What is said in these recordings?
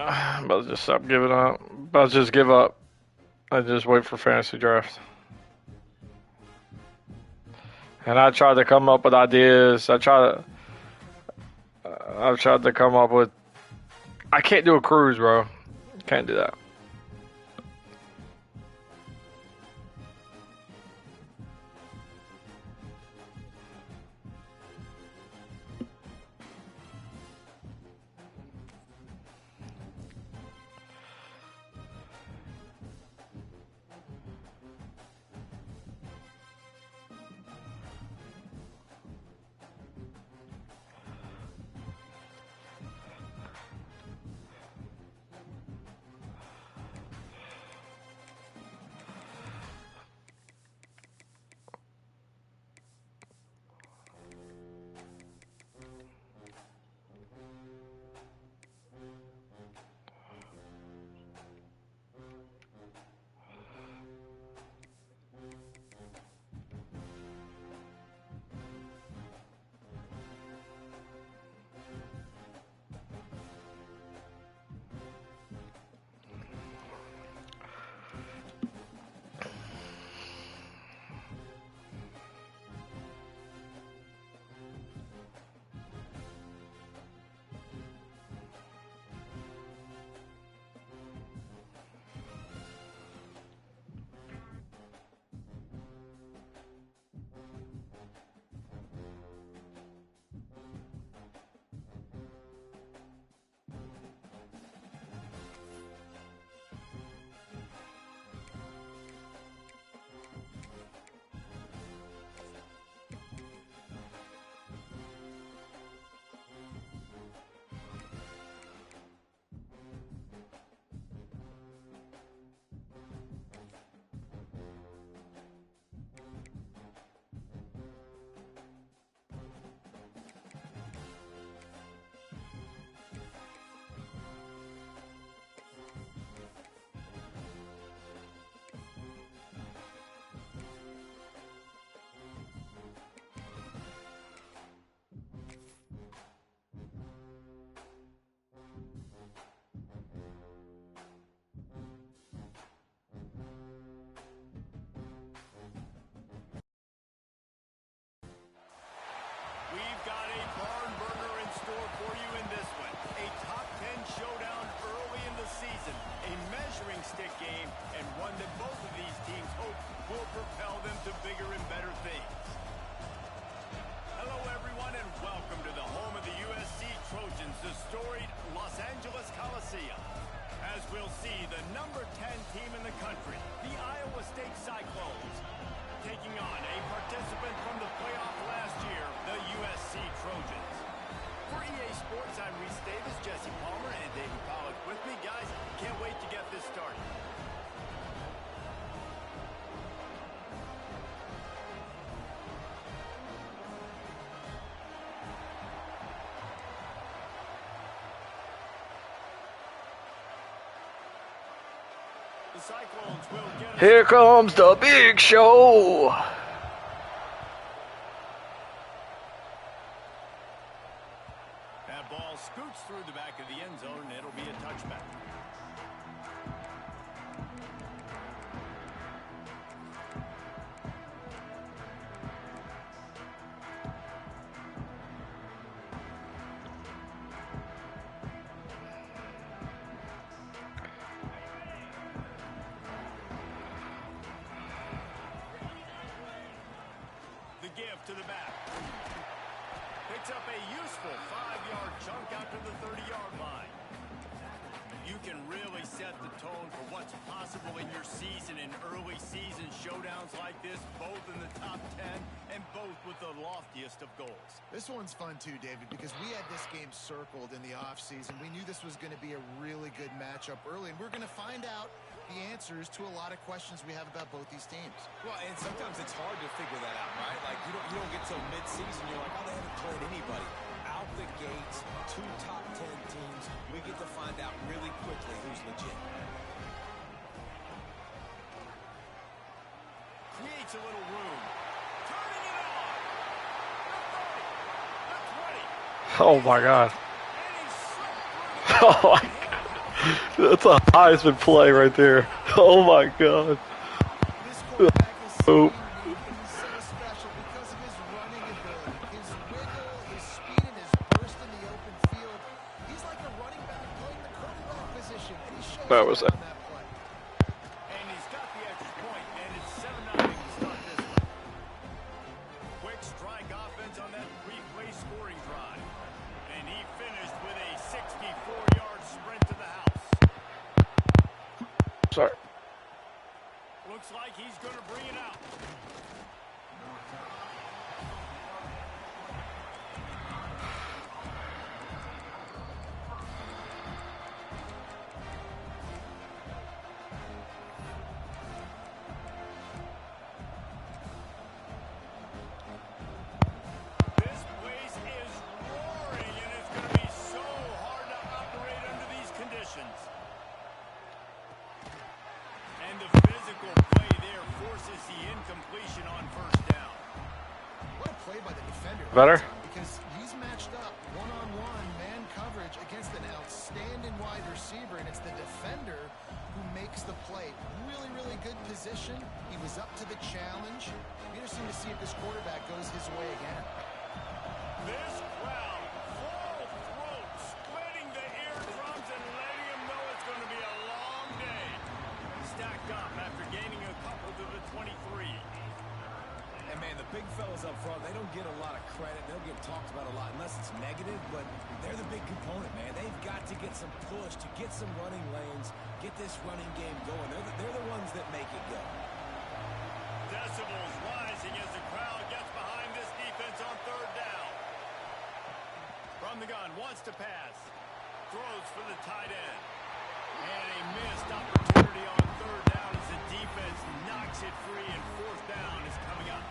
I'm about to just stop giving up. I'm about to just give up. I just wait for fantasy draft. And I tried to come up with ideas. I've tried to come up with. I can't do a cruise, bro. Can't do that. We've got a barn burner in store for you in this one. A top 10 showdown early in the season. A measuring stick game, and one that both of these teams hope will propel them to bigger and better things. Hello, everyone, and welcome to the home of the USC Trojans, the storied Los Angeles Coliseum. As we'll see, the number 10 team in the country, the Iowa State Cyclones, taking on a participant from the playoff last year, the USC Trojans. For EA Sports, I'm Reese Davis, Jesse Palmer, and David Pollock with me. Guys, can't wait to get this started. The Cyclones will get us. Here comes the big show. That ball scoots through the back of the end zone, and it'll be a touchback. The give to the back. Picks up a useful 5-yard chunk out to the 30-yard line. You can really set the tone for what's possible in your season in early season showdowns like this, both in the top 10 and both with the loftiest of goals. This one's fun too, David, because we had this game circled in the offseason. We knew this was going to be a really good matchup early, and we're going to find out the answers to a lot of questions we have about both these teams. Well, and sometimes it's hard to figure that out, right? Like, you don't get till mid-season, you're like, oh, they haven't played anybody. Out the gates, 2 top 10 teams, we get to find out really quickly who's legit. Creates a little room. Turning it on. The 30, the 20. Oh my god. And he's slipped through. Oh my god. That's a Heisman play right there. Oh my God. This quarterback is so Oh. unique and he's so special because of his running ability, his wiggle, his speed, and his burst in the open field. He's like a running back playing the quarterback position, and he shows That you was that on that play. And he's got the extra point, and it's 7-0 to start this one. Quick strike offense on that three-play scoring drive. And he finished with a 64-yard sprint to the house. Sorry. Looks like he's going to bring it out. This place is roaring, and it's going to be so hard to operate under these conditions. And the physical play there forces the incompletion on first down. What a play by the defender. Better? Because he's matched up one-on-one man coverage against an outstanding wide receiver, and it's the defender who makes the play. Really, really good position. He was up to the challenge. Be interesting to see if this quarterback goes his way again. This crowd, full throat, splitting the eardrums and letting him know it's going to be a long day. Stacked up after gaining a couple to the 23. And man, the big fellas up front, they don't get a lot of credit. They'll get talked about a lot unless it's negative, but they're the big component, man. They've got to get some push, to get some running lanes, get this running game going. They're the ones that make it go. Decibels rising as the crowd gets behind this defense on third down. From the gun, wants to pass. Throws for the tight end. And a missed opportunity on third down as the defense knocks it free, and fourth down is coming up.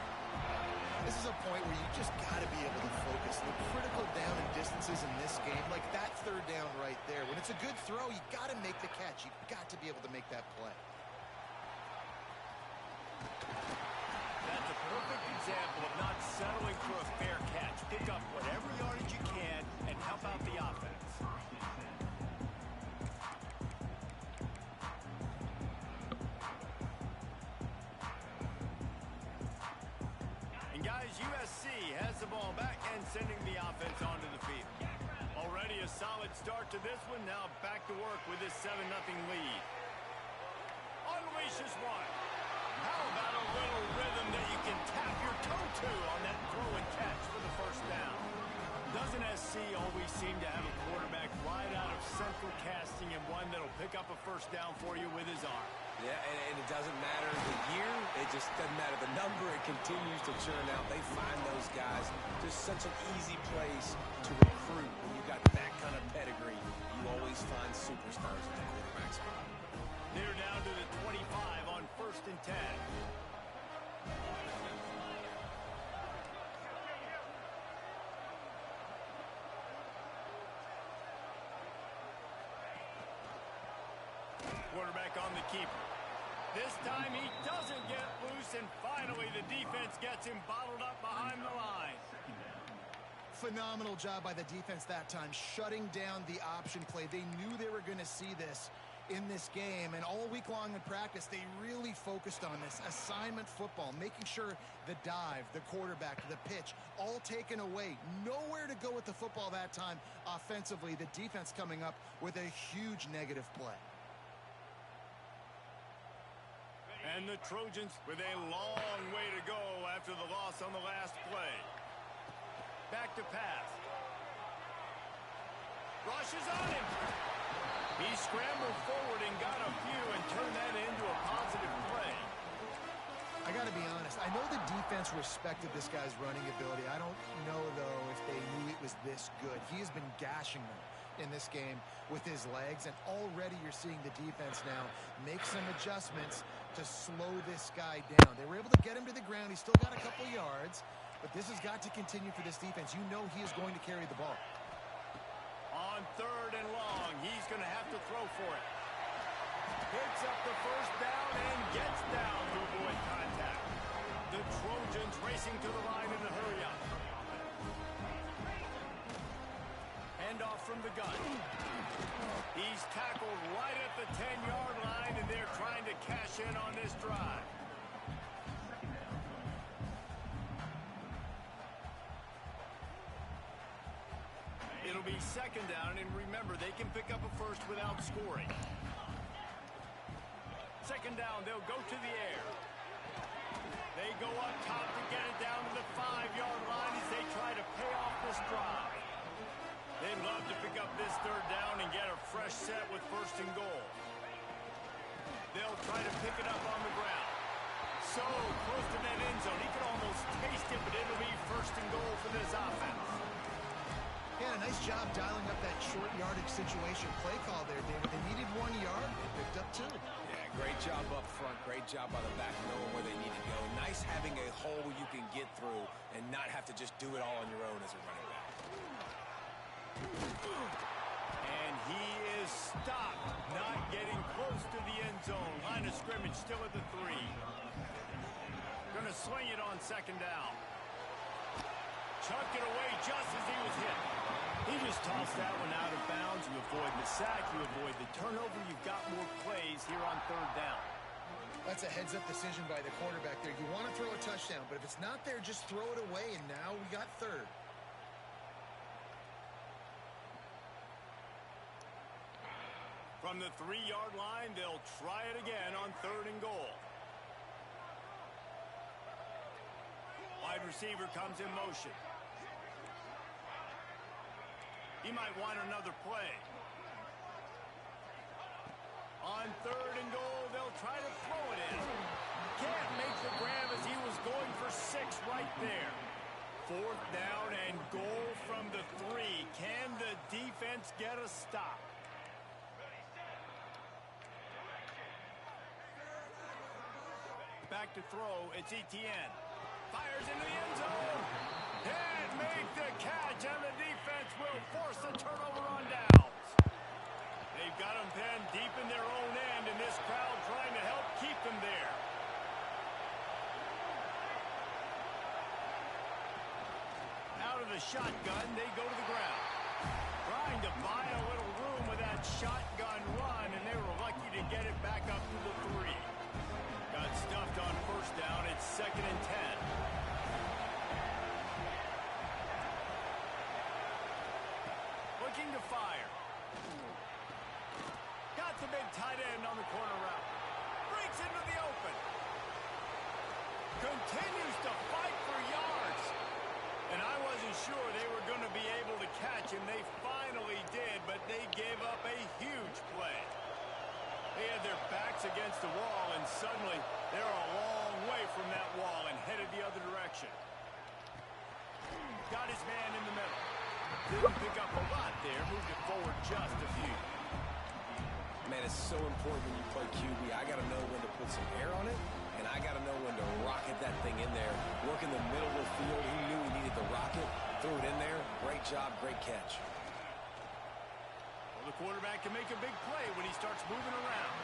This is a point where you just got to be able to focus. The critical down and distances in this game, like that third down right there. When it's a good throw, you got to make the catch. You've got to be able to make that play. That's a perfect example of not settling for a fair catch. Pick up whatever yardage you can and help out the offense. And guys, USC has the ball back and sending the offense onto the field. Already a solid start to this one. Now back to work with this 7-0 lead. Unleashes one. How about a little rhythm that you can tap your toe to on that throw and catch for the first down? Doesn't SC always seem to have a quarterback right out of central casting and one that'll pick up a first down for you with his arm? Yeah, and it doesn't matter the year. It just doesn't matter the number. It continues to churn out. They find those guys. Just such an easy place to recruit. When you've got that kind of pedigree, you always find superstars at the quarterback spot. They're down to the 25 on 1st and 10. Quarterback on the keeper. This time he doesn't get loose, and finally the defense gets him bottled up behind the line. Phenomenal job by the defense that time, shutting down the option play. They knew they were going to see this in this game, and all week long in practice, they really focused on this assignment football, making sure the dive, the quarterback, the pitch, all taken away. Nowhere to go with the football that time offensively. The defense coming up with a huge negative play. And the Trojans with a long way to go after the loss on the last play. Back to pass. Rushes on him. He scrambled forward and got a few and turned that into a positive play. I got to be honest. I know the defense respected this guy's running ability. I don't know, though, if they knew it was this good. He has been gashing them in this game with his legs, and already you're seeing the defense now make some adjustments to slow this guy down. They were able to get him to the ground. He's still got a couple yards, but this has got to continue for this defense. You know he is going to carry the ball. On 3rd and long, he's going to have to throw for it. Picks up the first down and gets down to avoid contact. The Trojans racing to the line in a hurry up. And handoff from the gun. He's tackled right at the 10-yard line, and they're trying to cash in on this drive. It'll be second down, and remember, they can pick up a first without scoring. Second down, they'll go to the air. They go up top to get it down to the 5-yard line as they try to pay off this drive. They'd love to pick up this third down and get a fresh set with first and goal. They'll try to pick it up on the ground. So close to that end zone. He could almost taste it, but it'll be first and goal for this offense. Yeah, nice job dialing up that short yardage situation play call there, David. They needed 1 yard. They picked up 2. Yeah, great job up front. Great job by the back knowing where they need to go. Nice having a hole you can get through and not have to just do it all on your own as a running back. And he is stopped, not getting close to the end zone. Line of scrimmage still at the 3. Going to swing it on second down. Chucked it away just as he was hit. He just tossed that one out of bounds. You avoid the sack, you avoid the turnover. You've got more plays here on third down. That's a heads-up decision by the quarterback there. You want to throw a touchdown, but if it's not there, just throw it away, and now we got third. From the 3-yard line, they'll try it again on third and goal. Wide receiver comes in motion. He might want another play. On third and goal, they'll try to throw it in. Can't make the grab as he was going for 6 right there. Fourth down and goal from the 3. Can the defense get a stop? Back to throw, it's Etienne. Fires into the end zone. And make the catch, and the defense will force the turnover on downs. They've got them pinned deep in their own end, and this crowd trying to help keep them there. Out of the shotgun, they go to the ground. Trying to buy a little room with that shotgun run, and they were lucky to get it back up to the 3. Got stuffed on first down. It's second and 10. Looking to fire. Got the big tight end on the corner route. Breaks into the open. Continues to fight for yards. And I wasn't sure they were going to be able to catch him. They finally did, but they gave up a huge play. They had their backs against the wall, and suddenly they're a long way from that wall and headed the other direction. Got his man in the middle. Didn't pick up a lot there. Moved it forward just a few. Man, it's so important when you play QB. I got to know when to put some air on it, and I got to know when to rocket that thing in there. Work in the middle of the field. He knew he needed the rocket. Threw it in there. Great job, great catch. Well, the quarterback can make a big play when he starts moving around.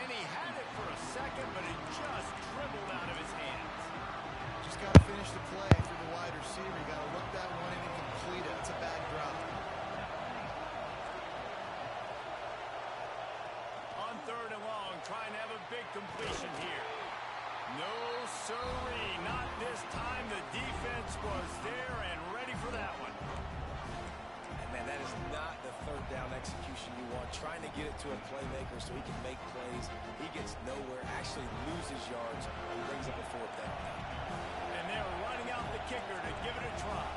And he had it for a second, but it just dribbled out of his hands. Just got to finish the play through the wide receiver. You got to look that one in and complete it. It's a bad drop. On third and long, trying to have a big completion here. No sirree, not this time. The defense was there and ready for that one. And man, that is not the third down execution you want. Trying to get it to a playmaker so he can make plays. He gets nowhere, actually loses yards, and brings up a fourth down. And they're running out the kicker to give it a try.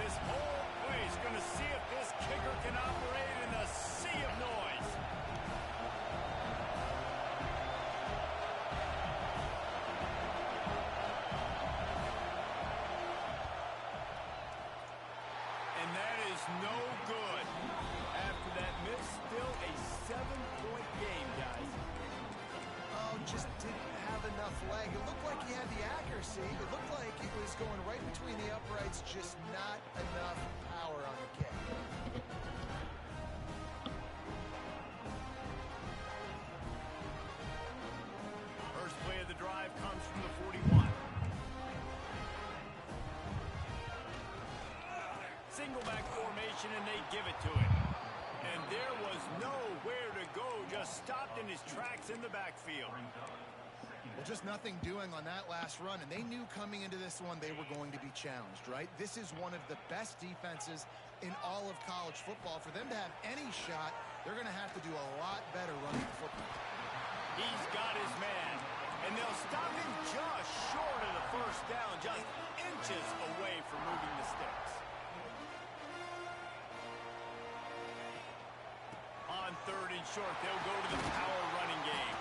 This whole place going to see if this kicker can operate in a sea of noise. And that is no good. After that miss, still a 7-point game, guys. Oh, just didn't have enough leg. It looked like he had the accuracy. It looked like it was going right between the uprights, just not enough power on the kick. First play of the drive comes from the 41. Single back formation. separation, and they give it to him. And there was nowhere to go, just stopped in his tracks in the backfield. Well, just nothing doing on that last run, and they knew coming into this one they were going to be challenged, right? This is one of the best defenses in all of college football. For them to have any shot, they're going to have to do a lot better running the football. He's got his man, and they'll stop him just short of the first down, just inches away from moving the sticks. On 3rd and short, they'll go to the power running game.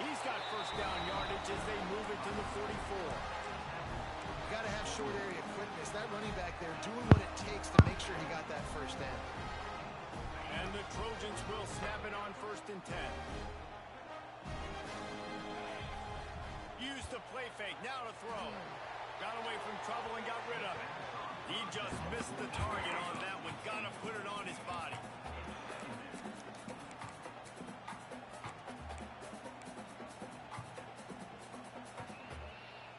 He's got first down yardage as they move it to the 44. You got to have short area quickness. That running back there doing what it takes to make sure he got that first down. And the Trojans will snap it on 1st and 10. Used the play fake, now to throw. Got away from trouble and got rid of it. He just missed the target on that one. Got to put it on his body.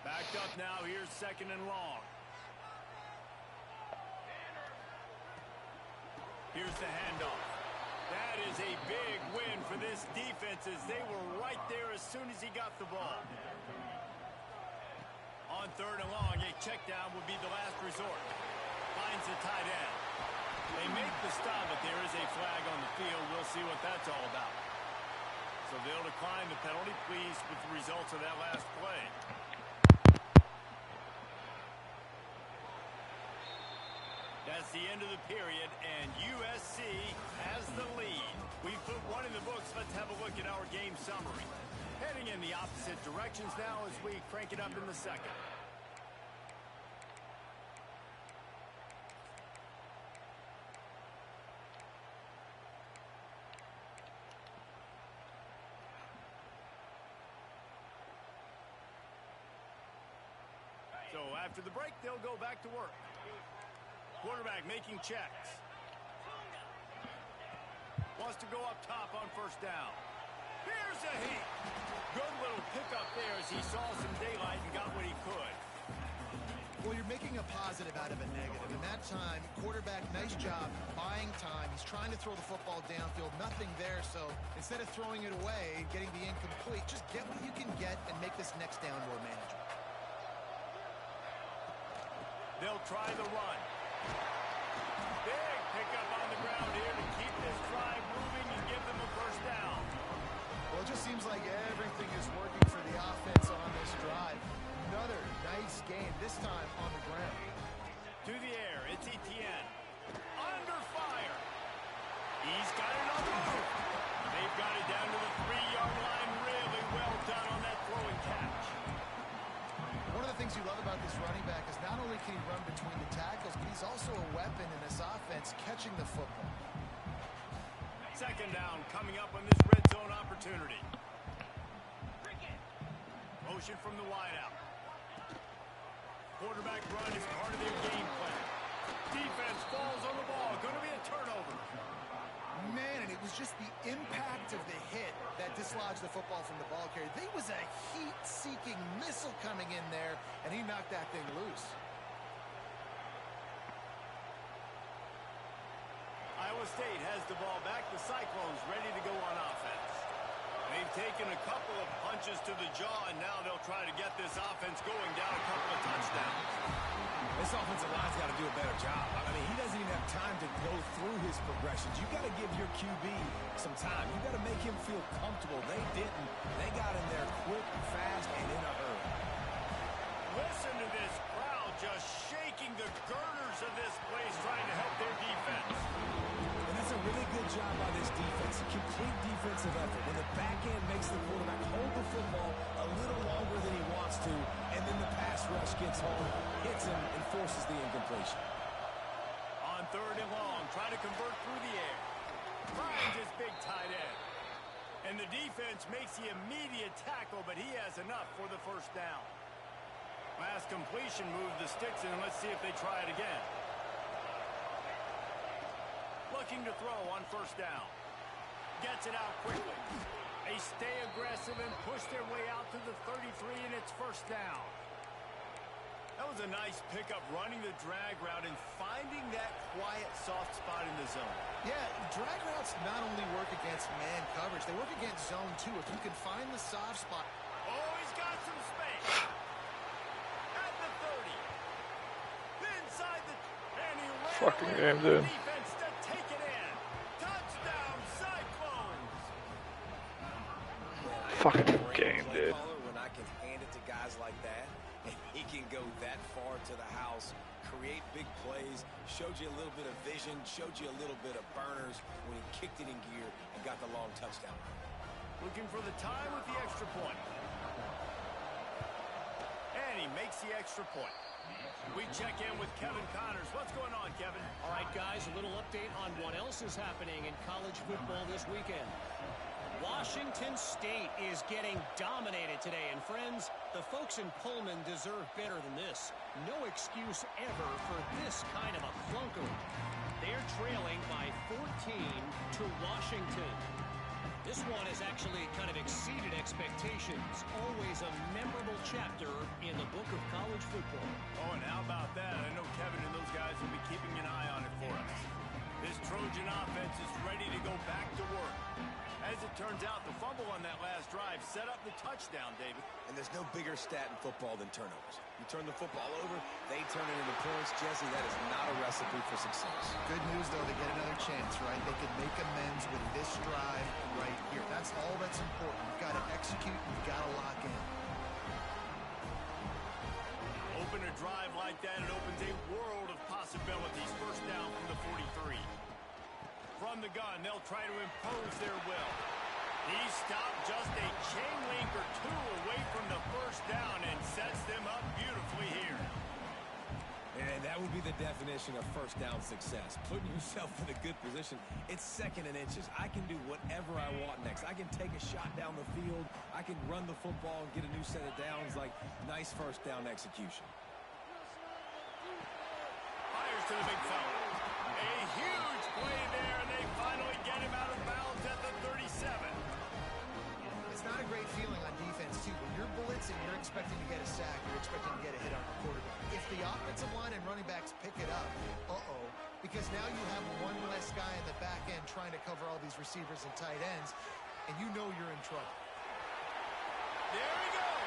Backed up now, here's 2nd and long. Here's the handoff. That is a big win for this defense as they were right there as soon as he got the ball. On 3rd and long, a check down would be the last resort. Finds the tight end. They make the stop, but there is a flag on the field. We'll see what that's all about. So they'll decline the penalty, pleased with the results of that last play. That's the end of the period, and USC has the lead. We put one in the books. Let's have a look at our game summary. Heading in the opposite directions now as we crank it up in the 2nd. So after the break, they'll go back to work. Quarterback making checks. Wants to go up top on 1st down. Here's a heat. Good little pickup there as he saw some daylight and got what he could. Well, you're making a positive out of a negative. In that time, quarterback, nice job buying time. He's trying to throw the football downfield. Nothing there, so instead of throwing it away and getting the incomplete, just get what you can get and make this next down more manageable. They'll try the run. Big pickup on the ground here to keep this drive moving and give them a first down. Well, it just seems like everything is working for the offense on this drive. Another nice game, this time on the ground. To the air, it's Etienne. Under fire. He's got it on the move. They've got it down to the 3-yard line. Really well done on that throw and catch. One of the things you love about this running back is not only can he run between the tackles, but he's also a weapon in this offense catching the football. 2nd down coming up on this red zone opportunity. Motion from the wideout. Quarterback run is part of their game plan. Defense falls on the ball. Going to be a turnover. Man, and it was just the impact of the hit that dislodged the football from the ball carrier. There was a heat-seeking missile coming in there, and he knocked that thing loose. Iowa State has the ball back. The Cyclones ready to go on offense. They've taken a couple of punches to the jaw, and now they'll try to get this offense going down a couple of touchdowns. This offensive line's got to do a better job. I mean, he doesn't even have time to go through his progressions. You got to give your QB some time. You got to make him feel comfortable. They didn't. They got in there quick, fast, and in a hurry. Listen to this crowd just shaking the girders of this place, trying to help their defense. And that's a really good job by this defense. A complete defensive effort. When the back end makes the quarterback hold the football a little longer than he wants to, and then the pass rush gets home, hits him, and forces the incompletion. On 3rd and long, trying to convert through the air. Finds his big tight end. And the defense makes the immediate tackle, but he has enough for the first down. Last completion moved the sticks in. Let's see if they try it again. Looking to throw on 1st down. Gets it out quickly. They stay aggressive and push their way out to the 33, and it's 1st down. That was a nice pickup, running the drag route and finding that quiet, soft spot in the zone. Yeah, drag routes not only work against man coverage, they work against zone too. If you can find the soft spot. Oh, he's got some space. At the 30. Inside the... And he ran Fucking away game, from the dude. defense to take it in. Touchdown, Cyclones. Fucking Great game, play dude. caller when I can hand it to guys like that, and he can go that far to the house, create big plays, showed you a little bit of vision, showed you a little bit of burners when he kicked it in gear and got the long touchdown. Looking for the time with the extra point. And he makes the extra point. We check in with Kevin Connors. What's going on, Kevin? All right, guys, a little update on what else is happening in college football this weekend. Washington State is getting dominated today, and friends, the folks in Pullman deserve better than this. No excuse ever for this kind of a flunkery. They're trailing by 14 to Washington. This one has actually kind of exceeded expectations. Always a memorable chapter in the book of college football. Oh, and how about that? I know Kevin and those guys will be keeping an eye on it for us. This Trojan offense is ready to go back to work. As it turns out, the fumble on that last drive set up the touchdown, David. And there's no bigger stat in football than turnovers. You turn the football over, they turn it into points. Jesse, that is not a recipe for success. Good news, though, they get another chance, right? They can make amends with this drive right here. That's all that's important. You've got to execute, you've got to lock in. Open a drive like that, it opens a world of possibilities. First down from the 43. From the gun, they'll try to impose their will. He stopped just a chain link or two away from the first down and sets them up beautifully here. And that would be the definition of first down success. Putting yourself in a good position. It's second and inches. I can do whatever I want next. I can take a shot down the field. I can run the football and get a new set of downs. Like, nice first down execution. Fires to the big fella. A huge play there, and they finally get him out of bounds at the 37. It's not a great feeling on defense, too. When you're blitzing, you're expecting to get a sack. You're expecting to get a hit on the quarterback. If the offensive line and running backs pick it up, because now you have one less guy in the back end trying to cover all these receivers and tight ends, and you know you're in trouble. There he goes.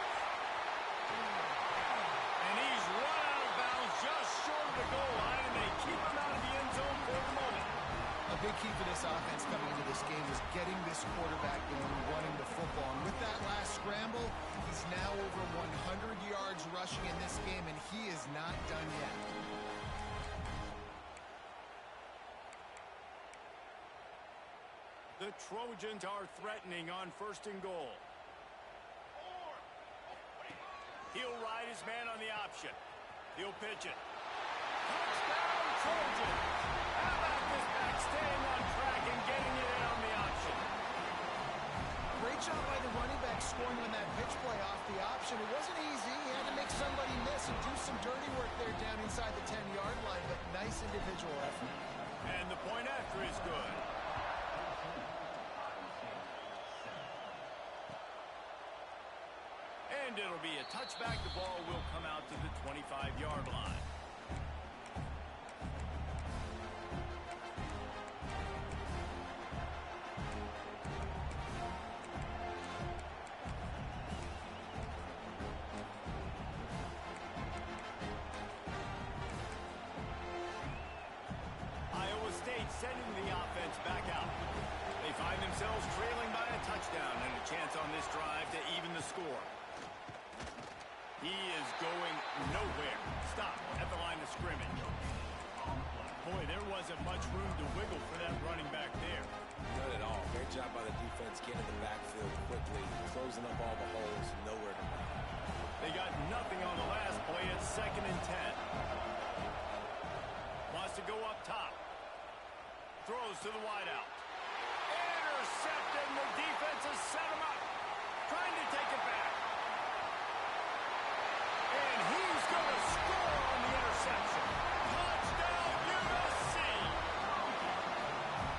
And he's run out of bounds just short of the goal line, and they keep him out of the end zone for the moment. A big key for this offense coming into this game is getting this quarterback going, running the football. And with that last scramble, he's now over 100 yards rushing in this game, and he is not done yet. The Trojans are threatening on first and goal. He'll ride his man on the option. He'll pitch it. Touchdown, Trojans! How about this back staying on track and getting it in on the option? Great job by the running back scoring on that pitch play off the option. It wasn't easy. He had to make somebody miss and do some dirty work there down inside the 10-yard line, but nice individual effort. And the point after is good. And it'll be a touchback. The ball will come out to the 25-yard line. Iowa State sending the offense back out. They find themselves trailing by a touchdown and a chance on this drive to even the score. He is going nowhere. Stop at the line of scrimmage. Boy, there wasn't much room to wiggle for that running back there. None at all. Great job by the defense getting in the backfield quickly, closing up all the holes, nowhere to run. They got nothing on the last play. It's 2nd and 10. Wants to go up top. Throws to the wideout. Intercepted, and the defense has set him up. Trying to take it back. And he's going to score on the interception. Touchdown, USC!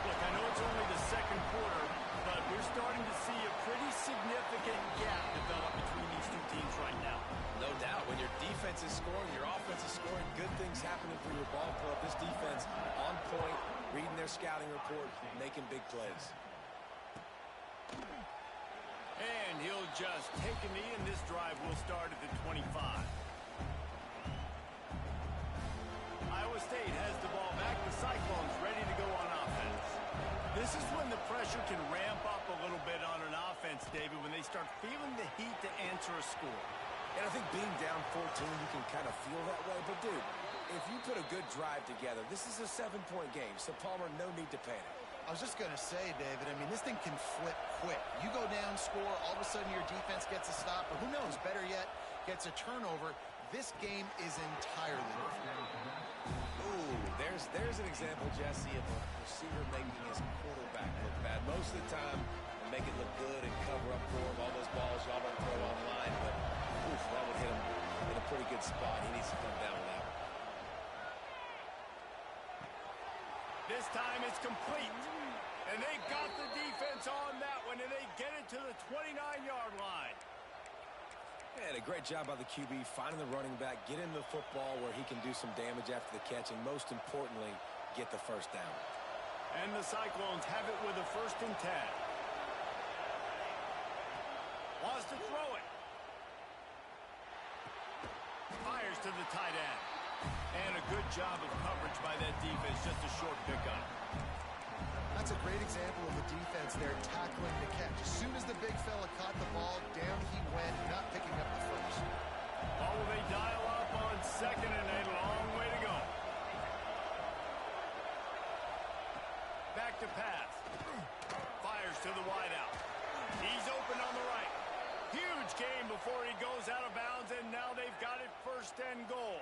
Look, I know it's only the second quarter, but we're starting to see a pretty significant gap developed between these two teams right now. No doubt. When your defense is scoring, your offense is scoring, good things happening for your ball club. This defense on point, reading their scouting report, making big plays. And he'll just take a knee, and this drive will start at the 25. Iowa State has the ball back. The Cyclones ready to go on offense. This is when the pressure can ramp up a little bit on an offense, David, when they start feeling the heat to answer a score. And I think being down 14, you can kind of feel that way. But, dude, if you put a good drive together, this is a 7-point game. So, Palmer, no need to panic. I was just going to say, David, I mean, this thing can flip quick. You go down, score, all of a sudden your defense gets a stop, or who knows, better yet, gets a turnover. This game is entirely different. Ooh, there's an example, Jesse, of a receiver making his quarterback look bad. Most of the time, they make it look good and cover up for him. All those balls y'all don't throw online, but oof, that would hit him in a pretty good spot. He needs to come down with that one. This time it's complete. And they got the defense on that one, and they get it to the 29-yard line. And a great job by the QB finding the running back, get him the football where he can do some damage after the catch, and most importantly, get the first down. And the Cyclones have it with a 1st and 10. Wants to throw it. Fires to the tight end. And a good job of coverage by that defense, just a short pickup. That's a great example of the defense there tackling the catch. As soon as the big fella caught the ball, down he went, not picking up the first. Oh, they dial up on 2nd and a long way to go. Back to pass. Fires to the wideout. He's open on the right. Huge game before he goes out of bounds, and now they've got it 1st and goal.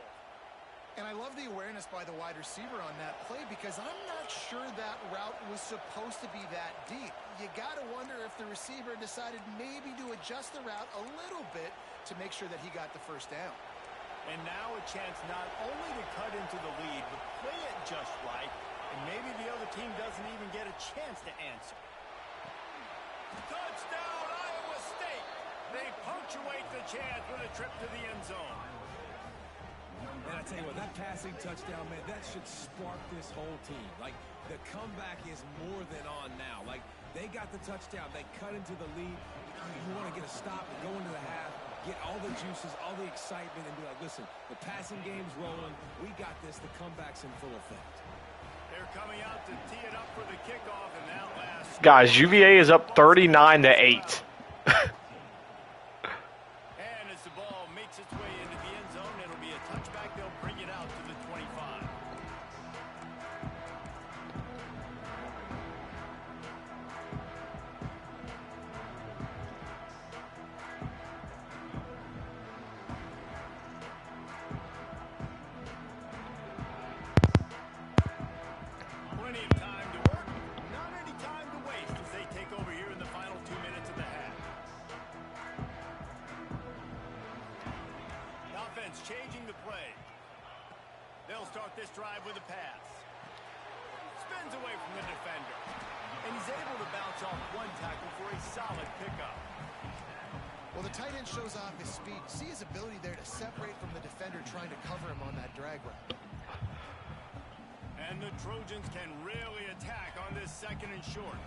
And I love the awareness by the wide receiver on that play because I'm not sure that route was supposed to be that deep. You got to wonder if the receiver decided maybe to adjust the route a little bit to make sure that he got the first down. And now a chance not only to cut into the lead, but play it just right, and maybe the other team doesn't even get a chance to answer. Touchdown, Iowa State! They punctuate the chance with a trip to the end zone. And I tell you what, that passing touchdown, man, that should spark this whole team. Like, the comeback is more than on now. Like, they got the touchdown. They cut into the lead. You want to get a stop and go into the half, get all the juices, all the excitement, and be like, listen, the passing game's rolling. We got this. The comeback's in full effect. They're coming out to tee it up for the kickoff, and that last... Guys, UVA is up 39-8. And as the ball makes its way into the end zone, it'll be a touchback. They'll bring it out to the 25. Plenty of time to work, not any time to waste as they take over here in the final 2 minutes of the half. The offense changing the play. They'll start this drive with a pass. Spins away from the defender. And he's able to bounce off one tackle for a solid pickup. Well, the tight end shows off his speed. See his ability there to separate from the defender trying to cover him on that drag route. And the Trojans can really attack on this 2nd and short.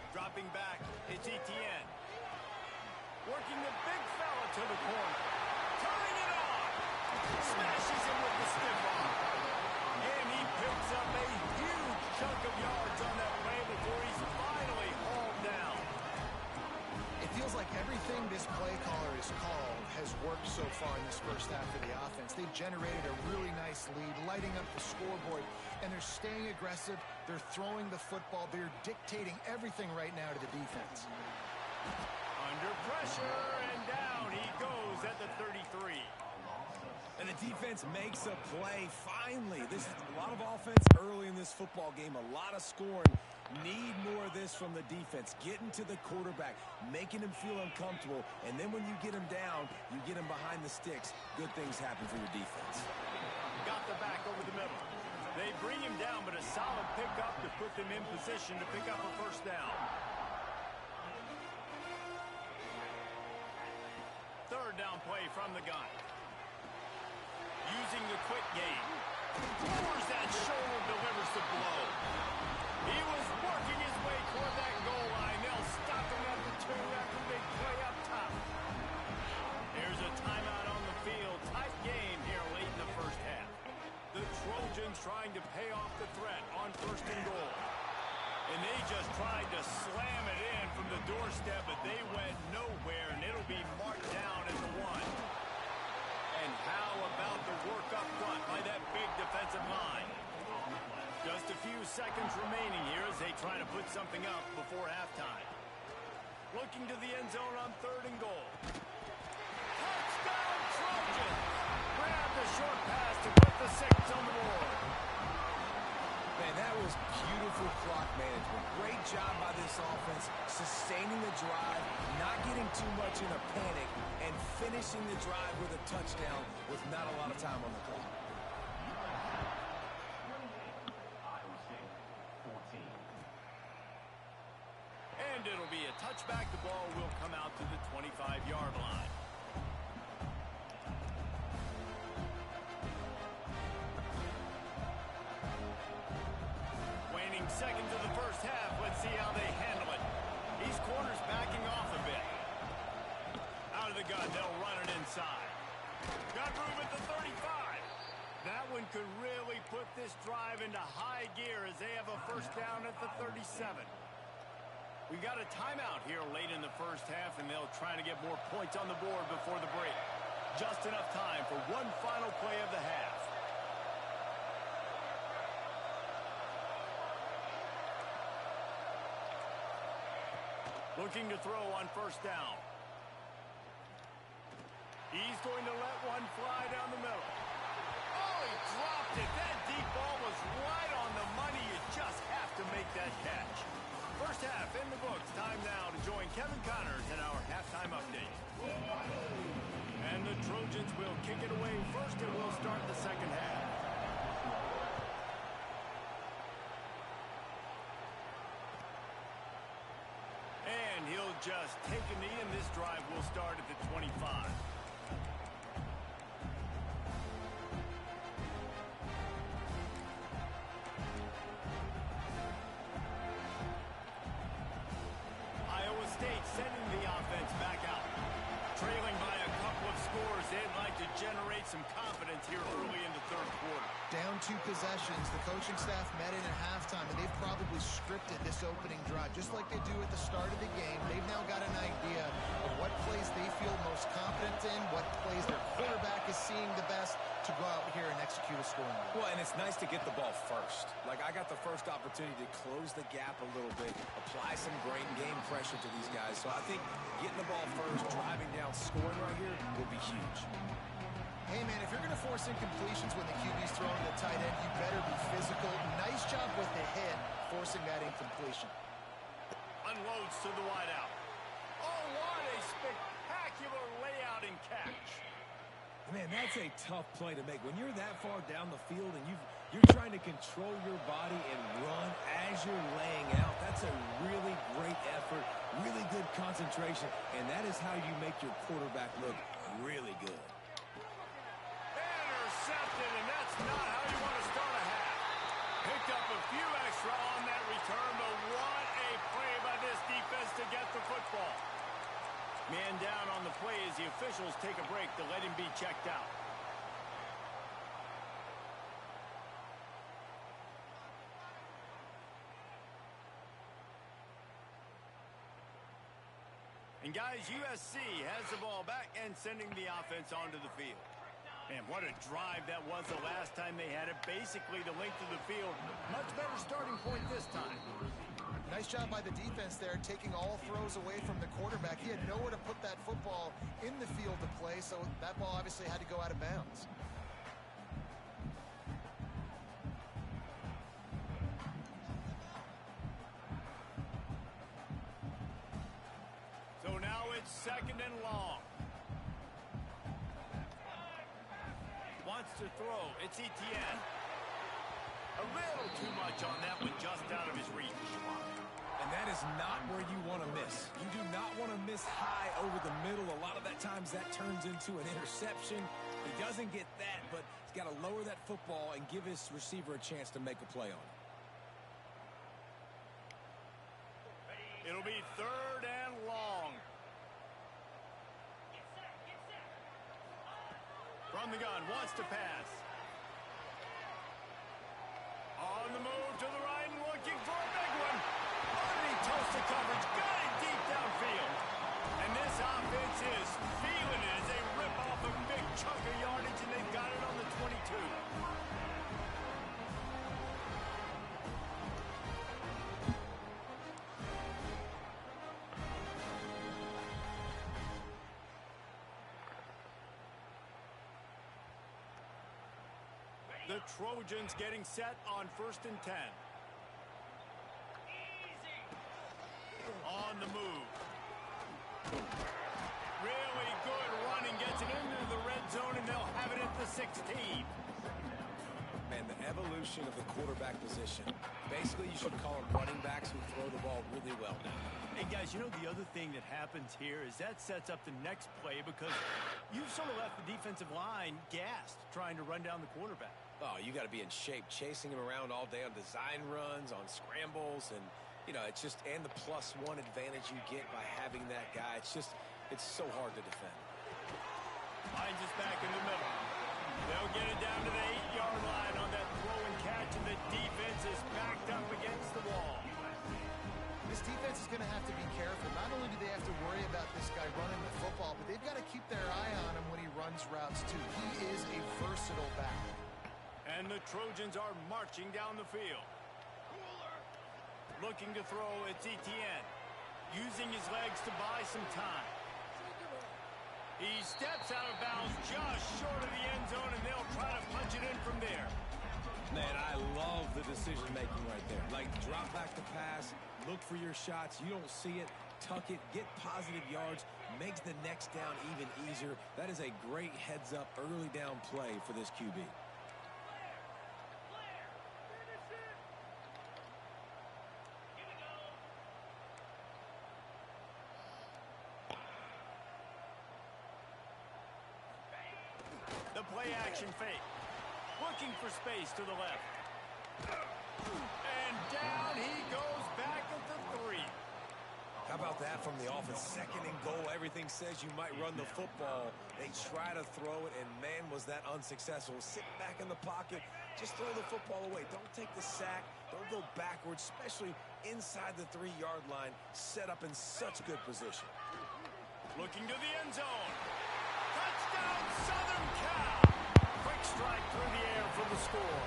Dropping back, it's Etienne. Working the big fella to the corner. Turning it on. Smashes him with the stiff arm. And he picks up a huge chunk of yards on that play before he's finally hauled down. It feels like everything this play caller has called has worked so far in this first half of the offense. They've generated a really nice lead, lighting up the scoreboard, and they're staying aggressive. They're throwing the football. They're dictating everything right now to the defense. Under pressure, and down he goes at the 33. And the defense makes a play, finally. This is a lot of offense early in this football game, a lot of scoring. Need more of this from the defense. Getting to the quarterback, making him feel uncomfortable, and then when you get him down, you get him behind the sticks. Good things happen for your defense. Got the back over the middle. They bring him down, but a solid pickup to put them in position to pick up a first down. from the gun. Using the quick game. Lowers that shoulder, delivers the blow. He was working his way toward that goal line. They'll stop him at the 2 after they play up top. There's a timeout on the field. Tight game here late in the first half. The Trojans trying to pay off the threat on 1st and goal. And they just tried to slam it in from the doorstep, but they went nowhere, and it'll be marked down at the 1. And how about the work up front by that big defensive line? Just a few seconds remaining here as they try to put something up before halftime. Looking to the end zone on 3rd and goal. Touchdown Trojans! Grab the short pass to put the 6 on the board. Man, that was beautiful clock management. Great job by this offense, sustaining the drive, not getting too much in a panic, and finishing the drive with a touchdown with not a lot of time on the clock. And it'll be a touchback. The ball will come out to the 25-yard line. Waning seconds of the first half. Let's see how they handle it. These corners backing off a bit. Out of the gun, they'll run it inside. Got room at the 35. That one could really put this drive into high gear as they have a first down at the 37. We got a timeout here late in the first half, and they'll try to get more points on the board before the break. Just enough time for one final play of the half. Looking to throw on 1st down. He's going to let one fly down the middle. Oh, he dropped it. That deep ball was right on the money. You just have to make that catch. First half in the books. Time now to join Kevin Connors in our halftime update. And the Trojans will kick it away first, and we'll start the second half. And he'll just take a knee, and this drive will start at the 25. Iowa State sending the offense back out. Trailing by a couple of scores, they'd like to generate some confidence here early in the 3rd quarter. Down 2 possessions. The coaching staff met in at halftime, and they've probably scripted this opening drive. Just like they do at the start of the game, they've now got an idea of what plays they feel most confident in, what plays their quarterback is seeing the best to go out here and execute a scoring drive. Well, and it's nice to get the ball first. Like, I got the first opportunity to close the gap a little bit, apply some great game pressure to these guys. So I think getting the ball first, driving down, scoring right here will be huge. Hey, man, if you're going to force incompletions when the QB's throwing to the tight end, you better be physical. Nice job with the hit, forcing that incompletion. Unloads to the wideout. Oh, what a spectacular layout and catch. Man, that's a tough play to make. When you're that far down the field and you're trying to control your body and run as you're laying out, that's a really great effort, really good concentration, and that is how you make your quarterback look really good. Intercepted, and that's not how you want to start a half. Picked up a few extra on that return, but what a play by this defense to get the football. Man down on the play as the officials take a break to let him be checked out. And guys, USC has the ball back and sending the offense onto the field. Man, what a drive that was the last time they had it. Basically the length of the field. Much better starting point this time. Nice job by the defense there, taking all throws away from the quarterback. He had nowhere to put that football in the field to play, so that ball obviously had to go out of bounds. So now it's 2nd and long. Wants to throw. It's Etienne. A little too much on that one, just out of his reach. And that is not where you want to miss. You do not want to miss high over the middle. A lot of that times that turns into an interception. He doesn't get that, but he's got to lower that football and give his receiver a chance to make a play on it. It'll be 3rd and long. From the gun, wants to pass. On the move to the right and looking for a big one. Underneath toasted coverage, got it deep downfield. And this offense is feeling it as they rip off a big chunk of yardage, and they've got it on the 22. The Trojans getting set on 1st and 10. On the move. Really good running, gets it into the red zone, and they'll have it at the 16. Man, the evolution of the quarterback position. Basically, you should call them running backs who throw the ball really well now. Hey, guys, you know the other thing that happens here is that sets up the next play because you've sort of left the defensive line gassed trying to run down the quarterback. Oh, you got to be in shape, chasing him around all day on design runs, on scrambles, and, you know, it's just, and the +1 advantage you get by having that guy. It's so hard to defend. Finds us back in the middle. They'll get it down to the 8-yard line on that throw and catch, and the defense is backed up against the wall. This defense is going to have to be careful. Not only do they have to worry about this guy running the football, but they've got to keep their eye on him when he runs routes, too. He is a versatile back. And the Trojans are marching down the field. Looking to throw, it's Etienne. Using his legs to buy some time. He steps out of bounds just short of the end zone, and they'll try to punch it in from there. Man, I love the decision-making right there. Like, drop back to pass, look for your shots. You don't see it, tuck it, get positive yards, makes the next down even easier. That is a great heads-up, early down play for this QB. The play-action fake. Looking for space to the left. And down he goes back at the 3. How about that from the offense? 2nd and goal. Everything says you might run the football. They try to throw it, and man, was that unsuccessful. Sit back in the pocket. Just throw the football away. Don't take the sack. Don't go backwards, especially inside the 3-yard line. Set up in such good position. Looking to the end zone. Touchdown, Southern Cal. Quick strike through the air for the score.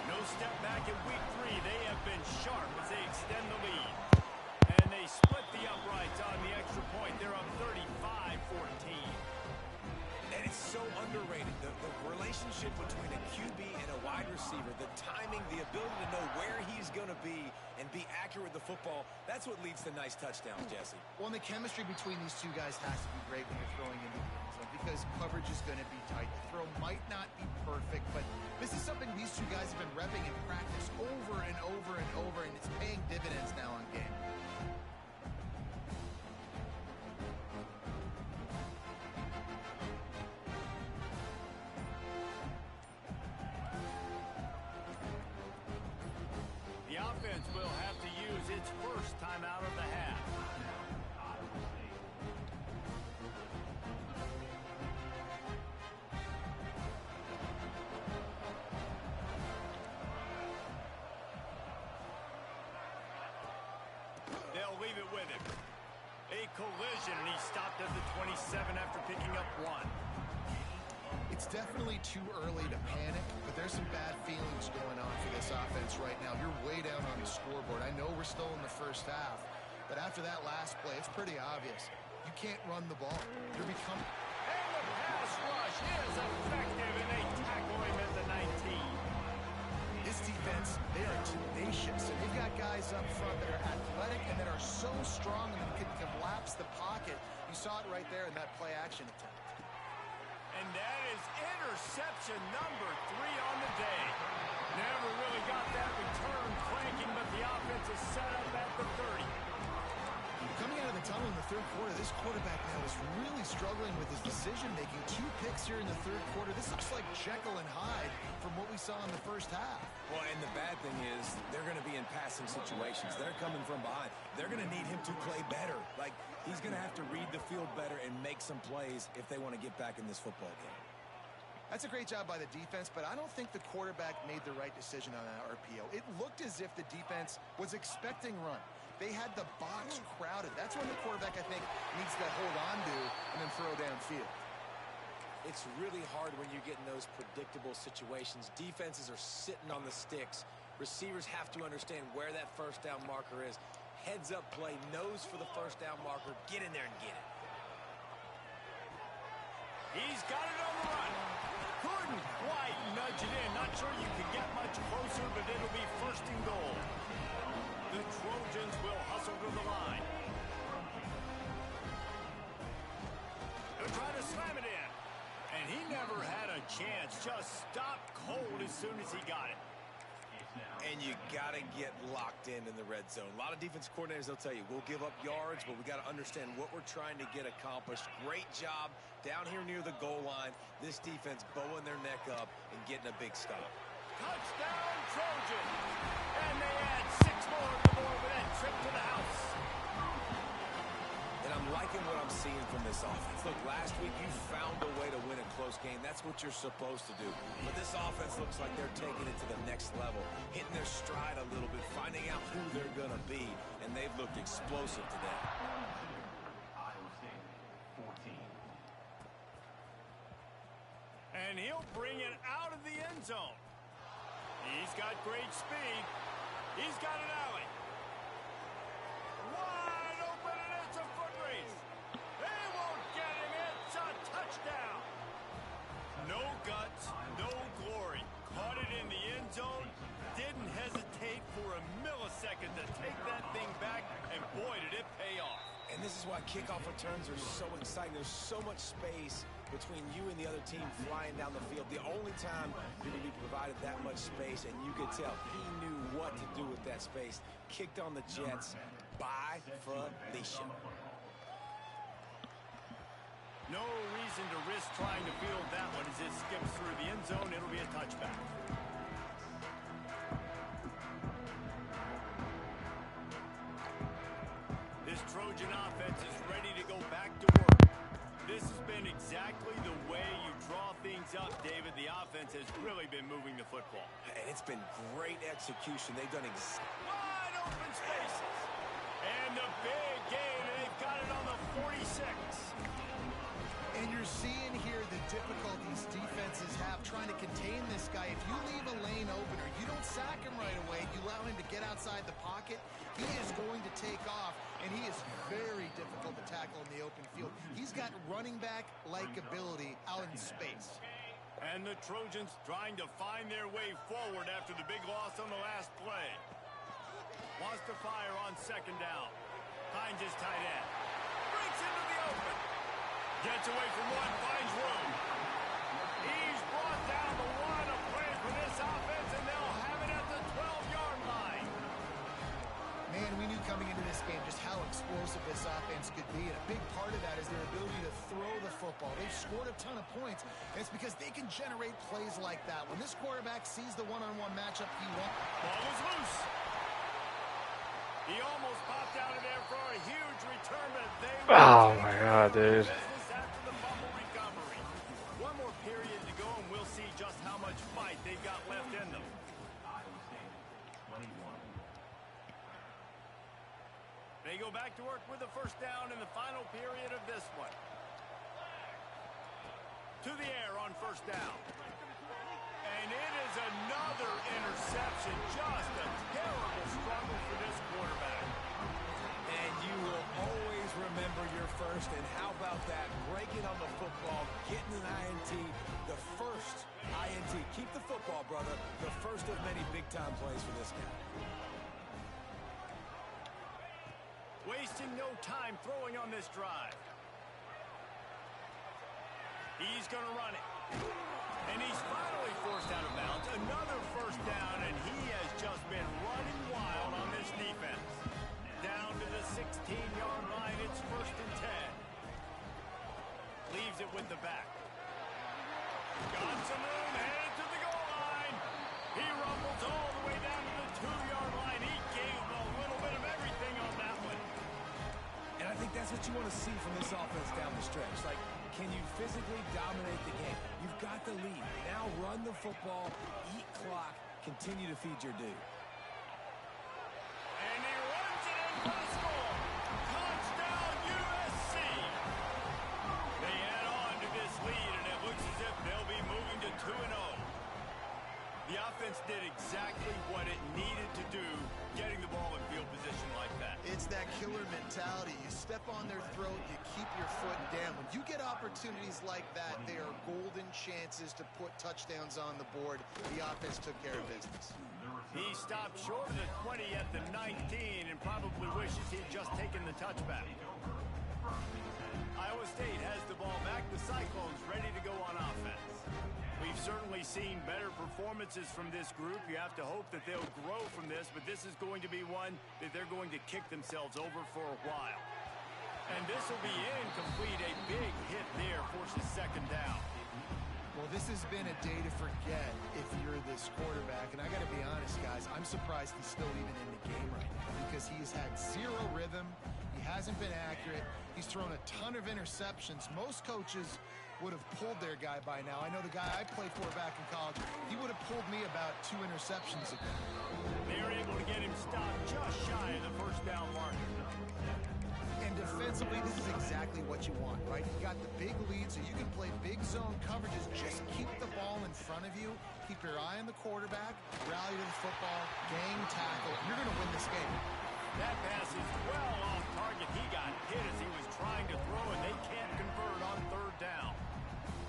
No step back in week 3. They have been sharp as they extend the lead. And they split the uprights on the extra point. They're up 35-14. And it's so underrated. The relationship between a QB and a wide receiver, the timing, the ability to know where he's going to be and be accurate with the football, that's what leads to nice touchdowns, Jesse. Well, and the chemistry between these two guys has to be great when you're throwing into the end zone because coverage is going to be tight. The throw might not be perfect, but this is something these two guys have been repping in practice over and over and over, and it's paying dividends now on game. The offense will have to use its first time out of the half. They'll leave it with him. A collision, and he stopped at the 27 after picking up 1. It's definitely too early to panic, but there's some bad feelings going on for this offense right now. You're way down on the scoreboard. I know we're still in the first half, but after that last play, it's pretty obvious. You can't run the ball. You're becoming... And the pass rush is effective, and they tackle him at the 19. This defense, they are tenacious, and they've got guys up front that are athletic and that are so strong and can collapse the pocket. You saw it right there in that play-action attempt. And that is interception number 3 on the day. Never really got that return cranking, but the offense is set up at the 30. Coming out of the tunnel in the third quarter. This quarterback now is really struggling with his decision-making. 2 picks here in the third quarter. This looks like Jekyll and Hyde from what we saw in the first half. Well, and the bad thing is they're going to be in passing situations. They're coming from behind. They're going to need him to play better. Like, he's going to have to read the field better and make some plays if they want to get back in this football game. That's a great job by the defense, but I don't think the quarterback made the right decision on that RPO. It looked as if the defense was expecting run. They had the box crowded. That's when the quarterback, I think, needs to hold on to and then throw downfield. It's really hard when you get in those predictable situations. Defenses are sitting on the sticks. Receivers have to understand where that first down marker is. Heads up play, nose for the first down marker. Get in there and get it. He's got it on the run. Couldn't quite nudge it in. Not sure you can get much closer, but it'll be first and goal. The Trojans will hustle to the line. They'll try to slam it in. And he never had a chance. Just stopped cold as soon as he got it. And you got to get locked in the red zone. A lot of defense coordinators, they'll tell you, we'll give up yards, but we got to understand what we're trying to get accomplished. Great job down here near the goal line. This defense bowing their neck up and getting a big stop. Touchdown, Trojans. And they add 6 more on the board with that trip to the house. And I'm liking what I'm seeing from this offense. Look, last week you found a way to win a close game. That's what you're supposed to do. But this offense looks like they're taking it to the next level, hitting their stride a little bit, finding out who they're going to be, and they've looked explosive today. And he'll bring it out of the end zone. He's got great speed. He's got an alley. Wide open, and it's a foot race. They won't get him. It's a touchdown. No guts, no glory. Caught it in the end zone. Didn't hesitate for a millisecond to take that thing back, and boy, did it pay off. And this is why kickoff returns are so exciting. There's so much space between you and the other team flying down the field. The only time you're going to be provided that much space, and you could tell he knew what to do with that space. Kicked on the Jets by Felicia. No reason to risk trying to field that one as it skips through the end zone. It'll be a touchback. This Trojan offense is ready to go back to work. This has been exactly the way you draw things up, David. The offense has really been moving the football. And it's been great execution. They've done wide open spaces. And the big gain, and they've got it on the 46. And you're seeing here the difficulties defenses have trying to contain this guy. If you leave a lane open or you don't sack him right away, you allow him to get outside the pocket, he is going to take off, and he is very difficult to tackle in the open field. He's got running back-like ability out in space. And the Trojans trying to find their way forward after the big loss on the last play. Wants to fire on second down. Finds his tight end. Breaks into the open. Gets away from one, finds room. He's brought down the line of play for this offense, and they'll have it at the 12-yard line. Man, we knew coming into this game just how explosive this offense could be, and a big part of that is their ability to throw the football. They've scored a ton of points, and it's because they can generate plays like that. When this quarterback sees the one-on-one matchup he wants. Ball is loose. He almost popped out of there for a huge return, but they Oh my god, dude. business after the fumble recovery. One more period to go, and we'll see just how much fight they've got left in them. They go back to work with the first down in the final period of this one. To the air on first down. And it is another interception. Just a terrible struggle for this quarterback. And you will always remember your first. And how about that? Breaking on the football, getting an INT, the first INT. Keep the football, brother. The first of many big-time plays for this guy. Wasting no time throwing on this drive. He's going to run it. And he's finally forced out of bounds. Another first down, and he has just been running wild on this defense. Down to the 16-yard line, it's first and 10. Leaves it with the back. Got some room, headed to the goal line. He rumbles all the way down to the 2-yard line. He gave a little bit of everything on that one. And I think that's what you want to see from this offense down the stretch. Like, can you physically dominate the game? You've got the lead. Now run the football, eat clock, continue to feed your dude. And he runs it in for the score. Touchdown, USC. They add on to this lead, and it looks as if they'll be moving to 2-0. The offense did exactly what it needed to do, getting the ball in field position like that. It's that killer mentality. You step on their throat, you keep your foot down. When you get opportunities like that, they are golden chances to put touchdowns on the board. The offense took care of business. He stopped short of the 20 at the 19 and probably wishes he'd just taken the touchback. Iowa State has the ball back. The Cyclones ready to go on offense. We've certainly seen better performances from this group. You have to hope that they'll grow from this, but this is going to be one that they're going to kick themselves over for a while. And this will be incomplete. A big hit there forces second down. Well, this has been a day to forget if you're this quarterback. And I got to be honest, guys, I'm surprised he's still even in the game right now because he has had zero rhythm. He hasn't been accurate. He's thrown a ton of interceptions. Most coaches would have pulled their guy by now. I know the guy I played for back in college, he would have pulled me about 2 interceptions ago. They're able to get him stopped just shy of the first down marker. And defensively, this is exactly what you want, right? You got the big lead, so you can play big zone coverages. Just keep the ball in front of you. Keep your eye on the quarterback. Rally to the football. Gang tackle. You're going to win this game. That pass is well off target. He got hit as he was trying to throw, and they can't convert on third down.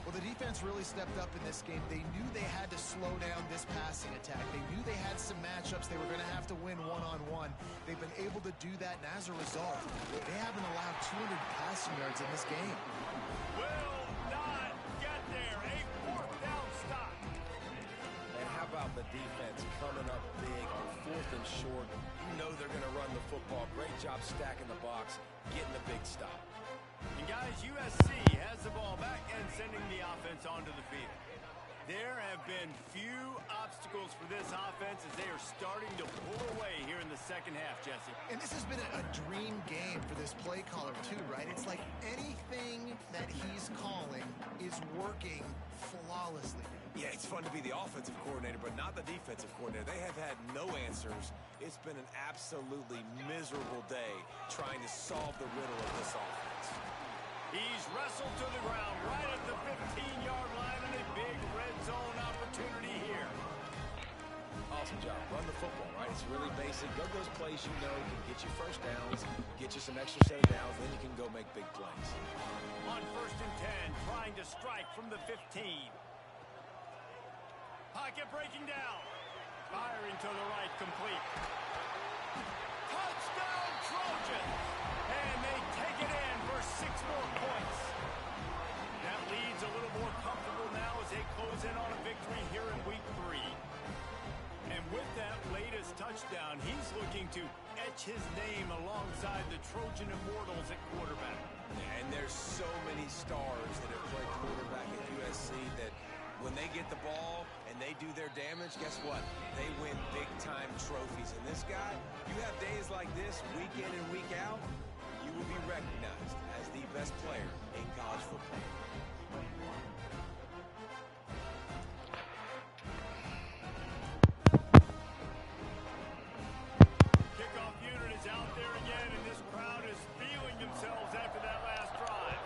Well, the defense really stepped up in this game. They knew they had to slow down this passing attack. They knew they had some matchups they were going to have to win one-on-one. They've been able to do that, and as a result, they haven't allowed 200 passing yards in this game. Will not get there. A fourth down stop. And how about the defense coming up big on 4th and short? You know they're going to run the football. Great job stacking the box, getting the big stop. And guys, USC has the ball back and sending the offense onto the field. There have been few obstacles for this offense as they are starting to pull away here in the second half, Jesse. And this has been a dream game for this play caller too, right? It's like anything that he's calling is working flawlessly. Yeah, it's fun to be the offensive coordinator, but not the defensive coordinator. They have had no answers. It's been an absolutely miserable day trying to solve the riddle of this offense. He's wrestled to the ground right at the 15-yard line and a big red zone opportunity here. Awesome job. Run the football, right? It's really basic. Go those plays you know can get you first downs, get you some extra set of downs, then you can go make big plays. On first and 10, trying to strike from the 15. Pocket breaking down. Firing to the right, complete. Touchdown, Trojans! And they take it in for 6 more points. That lead's a little more comfortable now as they close in on a victory here in week 3. And with that latest touchdown, he's looking to etch his name alongside the Trojan Immortals at quarterback. And there's so many stars that have played quarterback at USC that when they get the ball and they do their damage, guess what? They win big-time trophies. And this guy, you have days like this, week in and week out, you will be recognized as the best player in college football. Kickoff unit is out there again, and this crowd is feeling themselves after that last drive.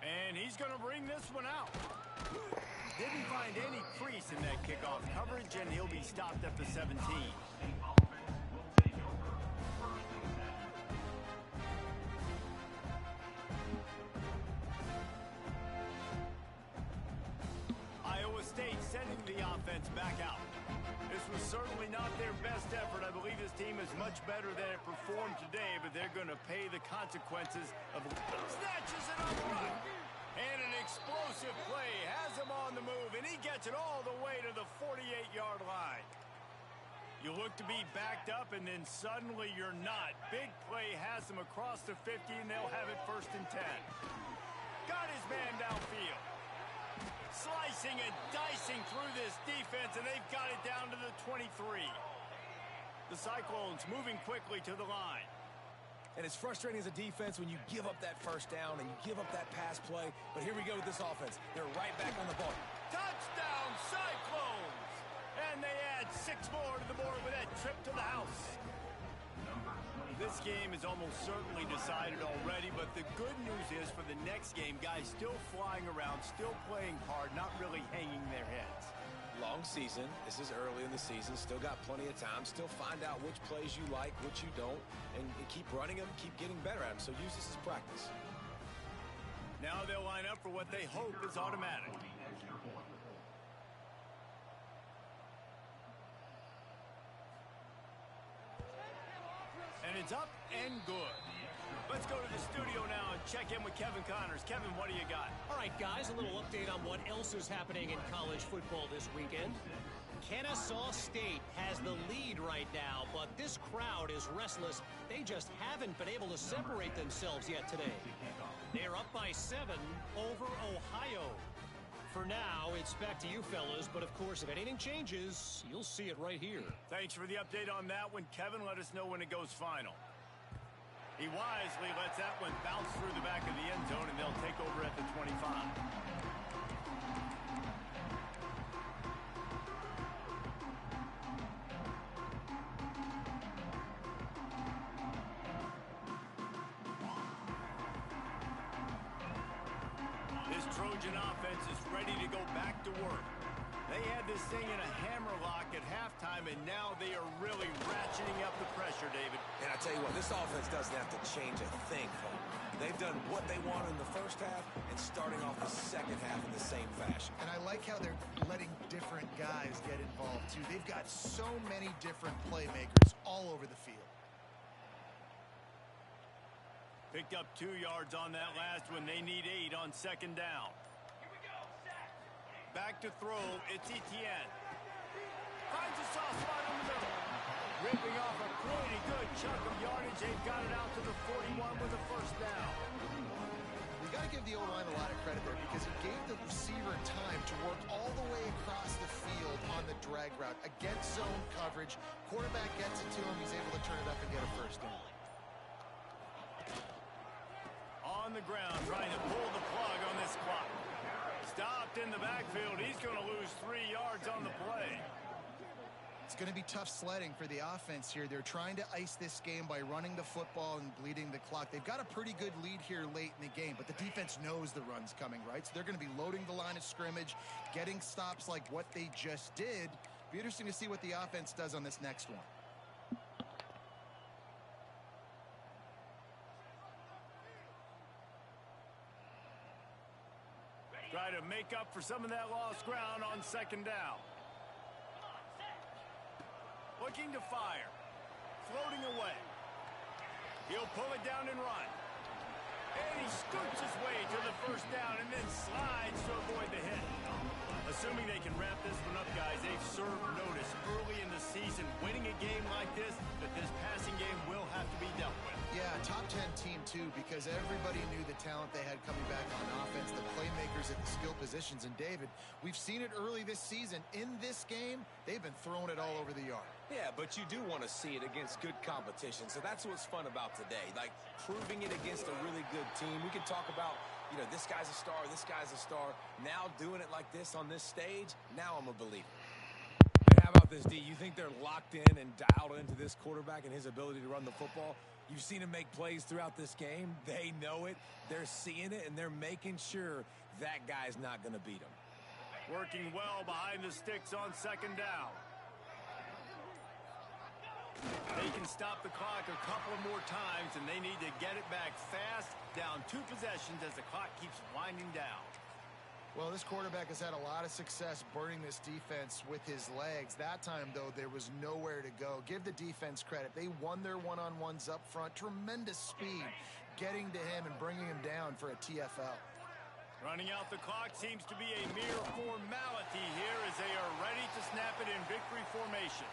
And he's going to bring this one out. Didn't find any crease in that kickoff coverage, and he'll be stopped at the 17. Iowa State sending the offense back out. This was certainly not their best effort. I believe this team is much better than it performed today, but they're going to pay the consequences of snatches it up front. And an explosive play has him on the move, and he gets it all the way to the 48-yard line. You look to be backed up, and then suddenly you're not. Big play has them across the 50, and they'll have it 1st and 10. Got his man downfield. Slicing and dicing through this defense, and they've got it down to the 23. The Cyclones moving quickly to the line. And it's frustrating as a defense when you give up that 1st down and you give up that pass play. But here we go with this offense. They're right back on the ball. Touchdown, Cyclones! And they add 6 more to the board with that trip to the house. This game is almost certainly decided already, but the good news is for the next game, guys still flying around, still playing hard, not really hanging their heads. Long season. This is early in the season. Still got plenty of time. Still find out which plays you like, which you don't, and keep running them, keep getting better at them. So use this as practice. Now they'll line up for what they hope is automatic. And it's up and good. Let's go to the studio now and check in with Kevin Connors. Kevin, what do you got? All right, guys, a little update on what else is happening in college football this weekend. Kennesaw State has the lead right now, but this crowd is restless. They just haven't been able to separate themselves yet today. They're up by 7 over Ohio. For now, it's back to you fellas, but of course, if anything changes, you'll see it right here. Thanks for the update on that one, Kevin. Let us know when it goes final. He wisely lets that one bounce through the back of the end zone, and they'll take over at the 25. Trojan offense is ready to go back to work. They had this thing in a hammerlock at halftime, and now they are really ratcheting up the pressure, David. And I tell you what, this offense doesn't have to change a thing, Cole. They've done what they wanted in the 1st half and starting off the 2nd half in the same fashion. And I like how they're letting different guys get involved, too. They've got so many different playmakers all over the field. Picked up 2 yards on that last one. They need 8 on 2nd down. Back to throw. It's Etienne. Finds a soft spot in the middle. Ripping off a pretty good chunk of yardage. They've got it out to the 41 with a 1st down. We got to give the O-line a lot of credit there because he gave the receiver time to work all the way across the field on the drag route against zone coverage. Quarterback gets it to him. He's able to turn it up and get a 1st down. On the ground, trying to pull the plug on this clock. Stopped in the backfield. He's going to lose 3 yards on the play. It's going to be tough sledding for the offense here. They're trying to ice this game by running the football and bleeding the clock. They've got a pretty good lead here late in the game, but the defense knows the run's coming, right? So they're going to be loading the line of scrimmage, getting stops like what they just did. Be interesting to see what the offense does on this next one. Try to make up for some of that lost ground on 2nd down. Looking to fire. Floating away. He'll pull it down and run. And he scoots his way to the 1st down and then slides to avoid the hit. Assuming they can wrap this one up, guys, they've served notice early in the season. Winning a game like this, that this passing game will have to be dealt with. Yeah, top 10 team, too, because everybody knew the talent they had coming back on offense, the playmakers at the skill positions. And, David, we've seen it early this season. In this game, they've been throwing it all over the yard. Yeah, but you do want to see it against good competition. So that's what's fun about today, like proving it against a really good team. We can talk about, you know, this guy's a star, this guy's a star. Now doing it like this on this stage, now I'm a believer. And how about this, D? You think they're locked in and dialed into this quarterback and his ability to run the football? You've seen him make plays throughout this game. They know it. They're seeing it, and they're making sure that guy's not going to beat him. Working well behind the sticks on 2nd down. They can stop the clock a couple more times, and they need to get it back fast, down 2 possessions as the clock keeps winding down. Well, this quarterback has had a lot of success burning this defense with his legs. That time, though, there was nowhere to go. Give the defense credit. They won their one-on-ones up front. Tremendous speed getting to him and bringing him down for a TFL. Running out the clock seems to be a mere formality here as they are ready to snap it in victory formation.